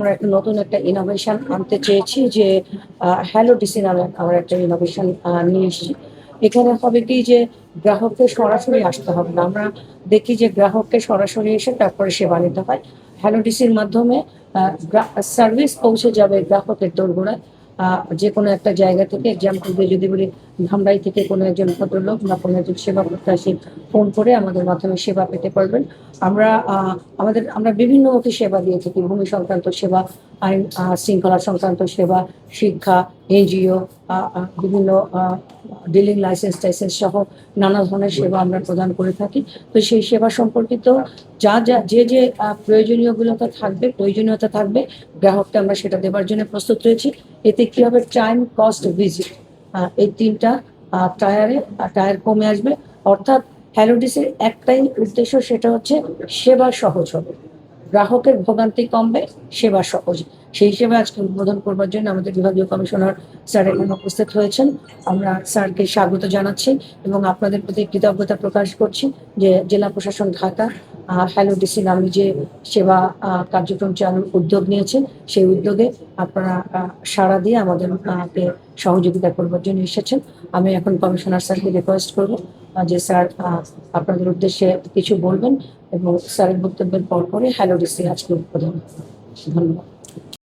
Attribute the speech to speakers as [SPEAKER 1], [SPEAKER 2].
[SPEAKER 1] আমরা একটা নতুন একটা ইনোভেশন আনতে চেয়েছি যে হ্যালো ডিসি নামে আমরা একটা ইনোভেশন নিয়ে এসেছি। এখানে হবে কি যে গ্রাহককে সরাসরি আসতে হবে না। আমরা দেখি যে গ্রাহককে সরাসরি এসে তারপরে সেবা নিতে হয়। হ্যালো ডিসির মাধ্যমে সার্ভিস পৌঁছে যাবে গ্রাহকের দোরগোড়ায়। যেকোনো একটা জায়গা থেকে এক্সাম্পল দিয়ে যদি বলি, ধামরাই থেকে কোনো একজন ভদ্রলোক বা কোনো একজন সেবা প্রত্যাশী ফোন করে আমাদের মাধ্যমে সেবা পেতে পারবেন। আমরা আমরা বিভিন্নমুখী সেবা দিয়ে থাকি। ভূমি সংক্রান্ত সেবা, আইন শৃঙ্খলা সংক্রান্ত সেবা, শিক্ষা, এনজিও, বিভিন্ন ডিলিং লাইসেন্স সহ নানা ধরনের সেবা আমরা প্রদান করে থাকি। তো সেই সেবা সম্পর্কিত যে প্রয়োজনীয়তা থাকবে গ্রাহককে আমরা সেটা দেবার জন্য প্রস্তুত রয়েছি। এতে কি হবে, টাইম, কস্ট, ভিজিট, এই তিনটা টায়ার কমে আসবে। অর্থাৎ হ্যালোডিসের একটাই উদ্দেশ্য, সেটা হচ্ছে সেবা সহজ হবে, গ্রাহকের ভোগান্তি কমবে, সেবা সহজ। সেই হিসেবে আজকে উদ্বোধন করবার জন্য আমাদের বিভাগীয় কমিশনার স্যার এখানে উপস্থিত হয়েছেন। আমরা স্যারকে স্বাগত জানাচ্ছি এবং আপনাদের প্রতি কৃতজ্ঞতা প্রকাশ করছি যে জেলা প্রশাসন ঢাকা হ্যালো ডিসি নামে যে সেবা কার্যক্রম চালুর উদ্যোগ নিয়েছেন, সেই উদ্যোগে আপনারা সাড়া দিয়ে আমাদের সহযোগিতা করবার জন্য এসেছেন। আমি এখন কমিশনার স্যারকে রিকোয়েস্ট করবো যে স্যার আপনাদের উদ্দেশ্যে কিছু বলবেন এবং স্যারের বক্তব্যের পর পরে হ্যালো ডিসি আজকে উদ্বোধন। ধন্যবাদ।